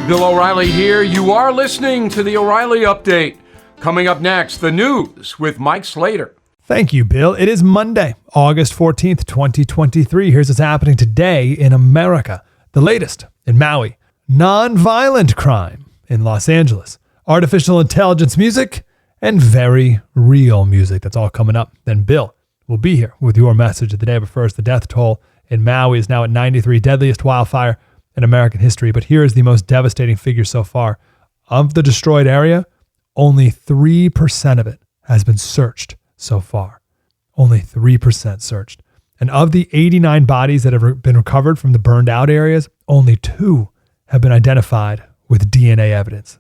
Bill O'Reilly here. You are listening to the O'Reilly Update. Coming up next, the news with Mike Slater. Thank you, Bill. It is Monday, August 14th, 2023. Here's what's happening today in America. The latest in Maui. Non-violent crime in Los Angeles. Artificial intelligence music and very real music. That's all coming up. Then Bill will be here with your message of the day. But first, the death toll in Maui is now at 93, deadliest wildfire in American history. But here is the most devastating figure so far. Of the destroyed area, only 3% of it has been searched so far. Only 3% searched. And of the 89 bodies that have been recovered from the burned out areas, only 2 have been identified with DNA evidence.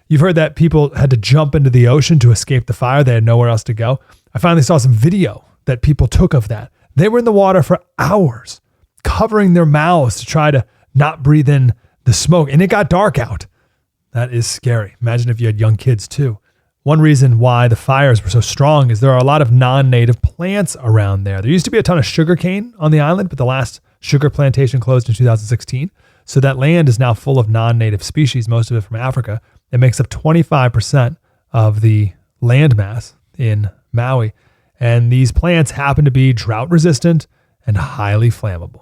You've heard that people had to jump into the ocean to escape the fire. They had nowhere else to go. I finally saw some video that people took of that. They were in the water for hours, covering their mouths to try to not breathe in the smoke. And it got dark out. That is scary. Imagine if you had young kids too. One reason why the fires were so strong is there are a lot of non-native plants around there. There used to be a ton of sugarcane on the island, but the last sugar plantation closed in 2016. So that land is now full of non-native species, most of it from Africa. It makes up 25% of the land mass in Maui. And these plants happen to be drought resistant and highly flammable.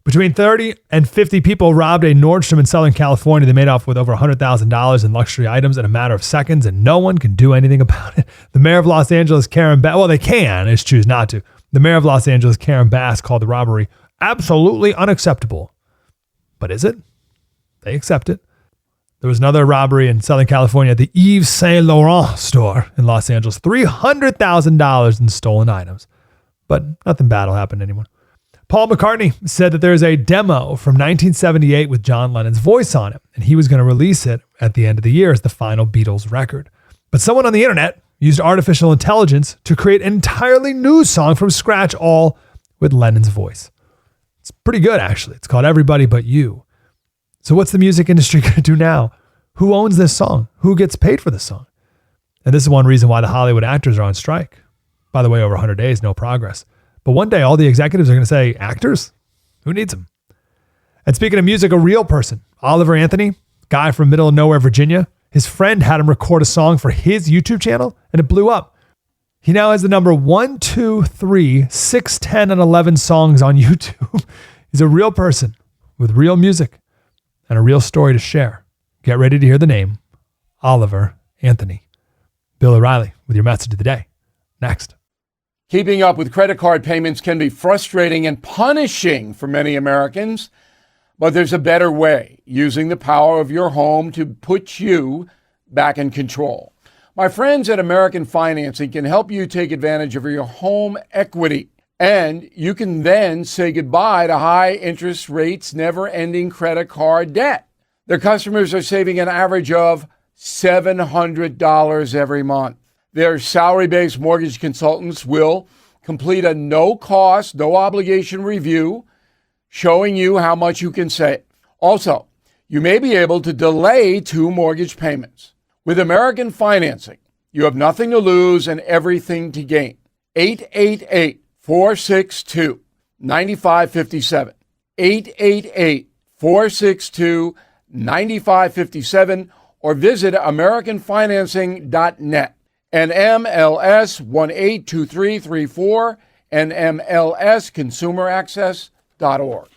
Between 30 and 50 people robbed a Nordstrom in Southern California. They made off with over $100,000 in luxury items in a matter of seconds, and no one can do anything about it. The mayor of Los Angeles, Karen Bass, well, they can, they just choose not to. The mayor of Los Angeles, Karen Bass, called the robbery absolutely unacceptable. But is it? They accept it. There was another robbery in Southern California at the Yves Saint Laurent store in Los Angeles. $300,000 in stolen items. But nothing bad will happen to anyone. Paul McCartney said that there's a demo from 1978 with John Lennon's voice on it, and he was going to release it at the end of the year as the final Beatles record. But someone on the internet used artificial intelligence to create an entirely new song from scratch, all with Lennon's voice. It's pretty good, actually. It's called Everybody But You. So what's the music industry going to do now? Who owns this song? Who gets paid for this song? And this is one reason why the Hollywood actors are on strike. By the way, over 100 days, no progress. But one day, all the executives are going to say, actors? Who needs them? And speaking of music, a real person, Oliver Anthony, guy from middle of nowhere, Virginia, his friend had him record a song for his YouTube channel, and it blew up. He now has the number 1, 2, 3, 6, 10, and 11 songs on YouTube. He's a real person with real music and a real story to share. Get ready to hear the name, Oliver Anthony. Bill O'Reilly with your message of the day. Next. Keeping up with credit card payments can be frustrating and punishing for many Americans, but there's a better way, using the power of your home to put you back in control. My friends at American Financing can help you take advantage of your home equity, and you can then say goodbye to high interest rates, never-ending credit card debt. Their customers are saving an average of $700 every month. Their salary-based mortgage consultants will complete a no-cost, no-obligation review showing you how much you can save. Also, you may be able to delay 2 mortgage payments. With American Financing, you have nothing to lose and everything to gain. 888-462-9557. 888-462-9557 or visit AmericanFinancing.net. NMLS 182334, NMLSConsumerAccess.org.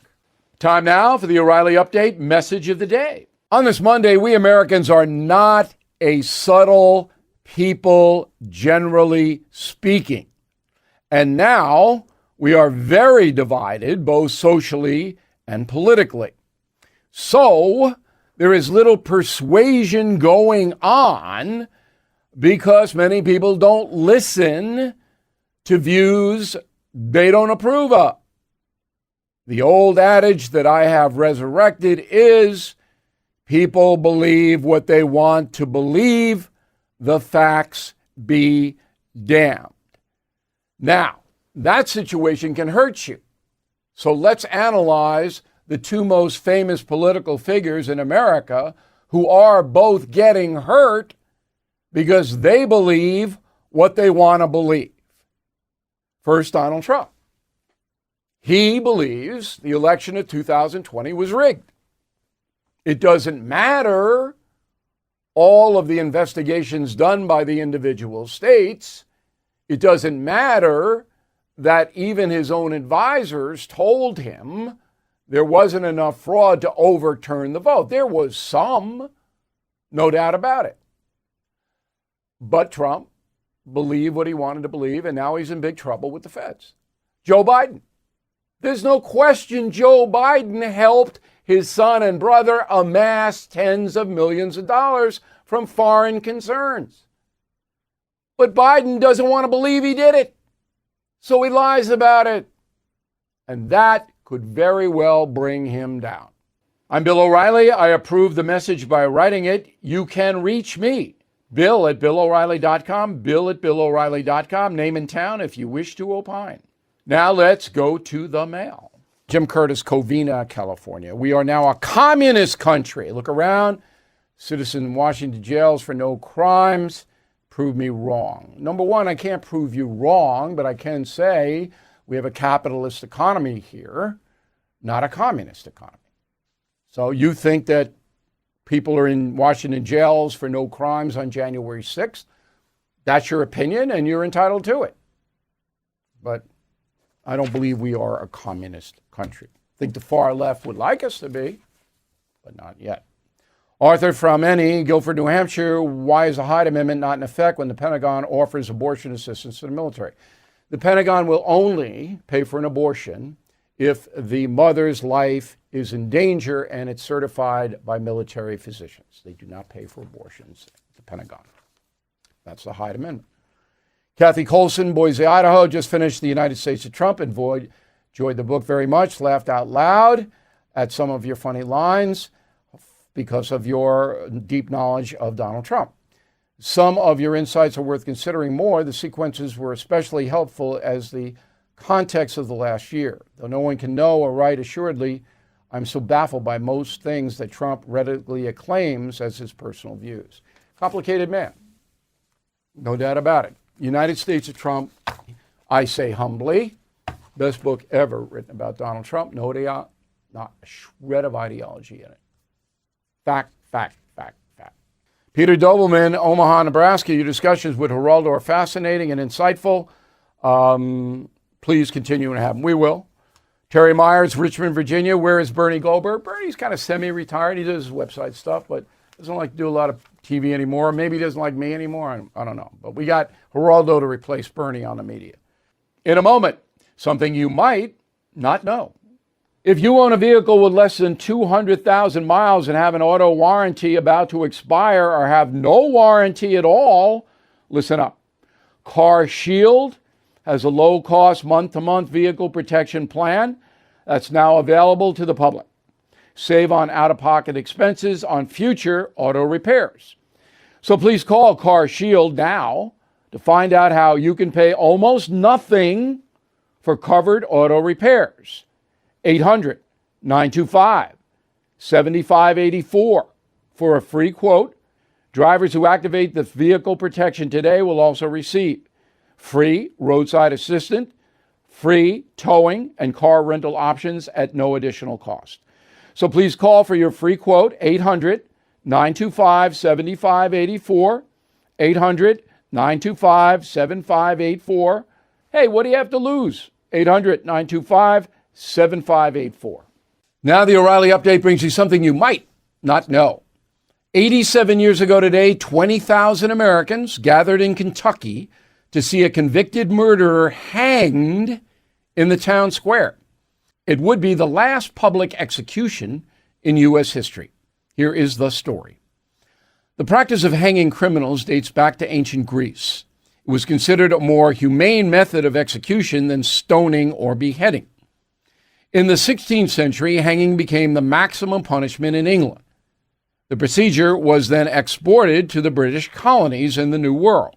Time now for the O'Reilly Update message of the day. On this Monday, we Americans are not a subtle people, generally speaking. And now we are very divided, both socially and politically. So there is little persuasion going on because many people don't listen to views they don't approve of. The old adage that I have resurrected is people believe what they want to believe, the facts be damned. Now, that situation can hurt you. So let's analyze the 2 most famous political figures in America who are both getting hurt because they believe what they want to believe. First, Donald Trump. He believes the election of 2020 was rigged. It doesn't matter all of the investigations done by the individual states. It doesn't matter that even his own advisors told him there wasn't enough fraud to overturn the vote. There was some, no doubt about it. But Trump believed what he wanted to believe, and now he's in big trouble with the feds. Joe Biden. There's no question Joe Biden helped his son and brother amass tens of millions of dollars from foreign concerns. But Biden doesn't want to believe he did it, so he lies about it. And that could very well bring him down. I'm Bill O'Reilly. I approve the message by writing it. You can reach me, Bill at BillO'Reilly.com, Bill at BillO'Reilly.com, name and town if you wish to opine. Now let's go to the mail. Jim Curtis, Covina, California. We are now a communist country. Look around. Citizen in Washington jails for no crimes. Prove me wrong. Number one, I can't prove you wrong, but I can say we have a capitalist economy here, not a communist economy. So you think that people are in Washington jails for no crimes on January 6th? That's your opinion, and you're entitled to it. But I don't believe we are a communist country. I think the far left would like us to be, but not yet. Arthur from Guilford, New Hampshire. Why is the Hyde Amendment not in effect when the Pentagon offers abortion assistance to the military? The Pentagon will only pay for an abortion if the mother's life is in danger and it's certified by military physicians. They do not pay for abortions at the Pentagon. That's the Hyde Amendment. Kathy Colson, Boise, Idaho, just finished The United States of Trump. Enjoyed the book very much. Laughed out loud at some of your funny lines because of your deep knowledge of Donald Trump. Some of your insights are worth considering more. The sequences were especially helpful as the context of the last year. Though no one can know or write assuredly, I'm so baffled by most things that Trump readily acclaims as his personal views. Complicated man. No doubt about it. United States of Trump, I say humbly, best book ever written about Donald Trump. No doubt, not a shred of ideology in it. Fact, fact, fact, fact. Peter Dobleman, Omaha, Nebraska. Your discussions with Geraldo are fascinating and insightful. Please continue and have them. We will. Terry Myers, Richmond, Virginia. Where is Bernie Goldberg? Bernie's kind of semi-retired. He does his website stuff, but doesn't like to do a lot of TV anymore. Maybe he doesn't like me anymore. I don't know. But we got Geraldo to replace Bernie on the media. In a moment, something you might not know. If you own a vehicle with less than 200,000 miles and have an auto warranty about to expire or have no warranty at all, listen up. Car Shield has a low-cost month-to-month vehicle protection plan that's now available to the public. Save on out-of-pocket expenses on future auto repairs. So please call Car Shield now to find out how you can pay almost nothing for covered auto repairs. 800-925-7584 for a free quote. Drivers who activate the vehicle protection today will also receive free roadside assistance, free towing, and car rental options at no additional cost. So please call for your free quote, 800-925-7584, 800-925-7584. Hey, what do you have to lose? 800-925-7584. Now the O'Reilly Update brings you something you might not know. 87 years ago today, 20,000 Americans gathered in Kentucky to see a convicted murderer hanged in the town square. It would be the last public execution in U.S. history. Here is the story. The practice of hanging criminals dates back to ancient Greece. It was considered a more humane method of execution than stoning or beheading. In the 16th century, hanging became the maximum punishment in England. The procedure was then exported to the British colonies in the New World.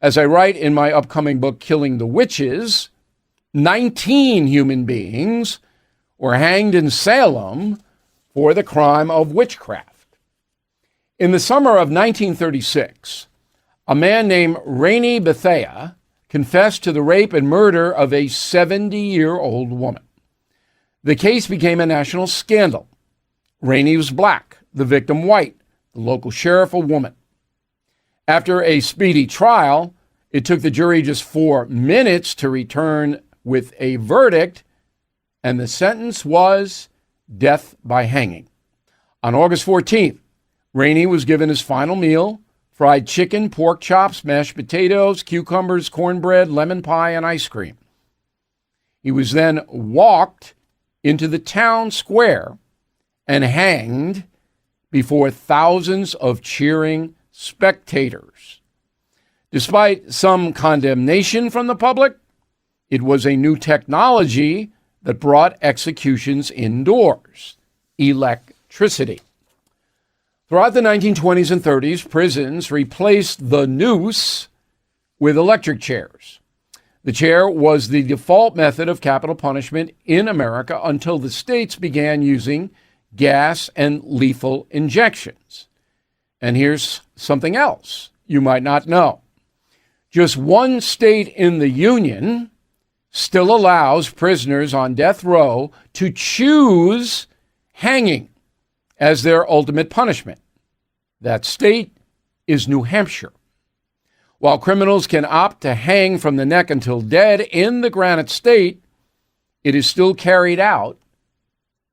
As I write in my upcoming book, Killing the Witches, 19 human beings were hanged in Salem for the crime of witchcraft. In the summer of 1936, a man named Rainey Bethea confessed to the rape and murder of a 70-year-old woman. The case became a national scandal. Rainey was black, the victim white, the local sheriff a woman. After a speedy trial, it took the jury just 4 minutes to return with a verdict, and the sentence was death by hanging. On August 14th, Rainey was given his final meal: fried chicken, pork chops, mashed potatoes, cucumbers, cornbread, lemon pie, and ice cream. He was then walked into the town square and hanged before thousands of cheering spectators. Despite some condemnation from the public, it was a new technology that brought executions indoors: electricity. Throughout the 1920s and 30s, prisons replaced the noose with electric chairs. The chair was the default method of capital punishment in America until the states began using gas and lethal injections. And here's something else you might not know. Just one state in the Union still allows prisoners on death row to choose hanging as their ultimate punishment. That state is New Hampshire. While criminals can opt to hang from the neck until dead in the Granite State, it is still carried out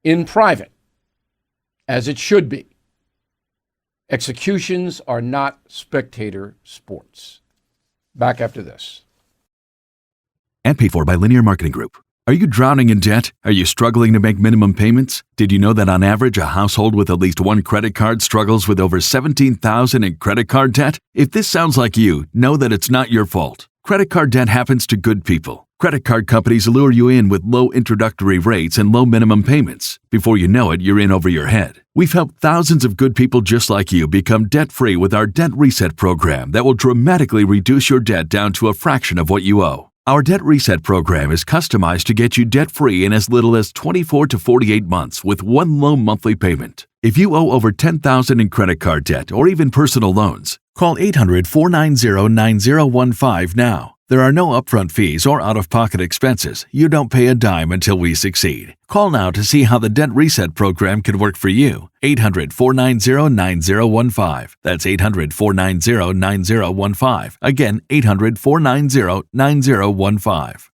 in private, as it should be. Executions are not spectator sports. Back after this. And paid for by Linear Marketing Group. Are you drowning in debt? Are you struggling to make minimum payments? Did you know that on average, a household with at least one credit card struggles with over $17,000 in credit card debt? If this sounds like you, know that it's not your fault. Credit card debt happens to good people. Credit card companies lure you in with low introductory rates and low minimum payments. Before you know it, you're in over your head. We've helped thousands of good people just like you become debt-free with our Debt Reset program that will dramatically reduce your debt down to a fraction of what you owe. Our Debt Reset program is customized to get you debt-free in as little as 24 to 48 months with one low monthly payment. If you owe over $10,000 in credit card debt or even personal loans, call 800-490-9015 now. There are no upfront fees or out-of-pocket expenses. You don't pay a dime until we succeed. Call now to see how the Debt Reset program could work for you. 800-490-9015. That's 800-490-9015. Again, 800-490-9015.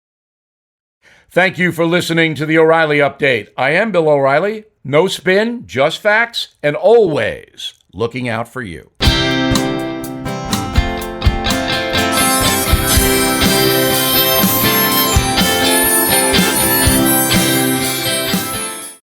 Thank you for listening to the O'Reilly Update. I am Bill O'Reilly. No spin, just facts, and always looking out for you.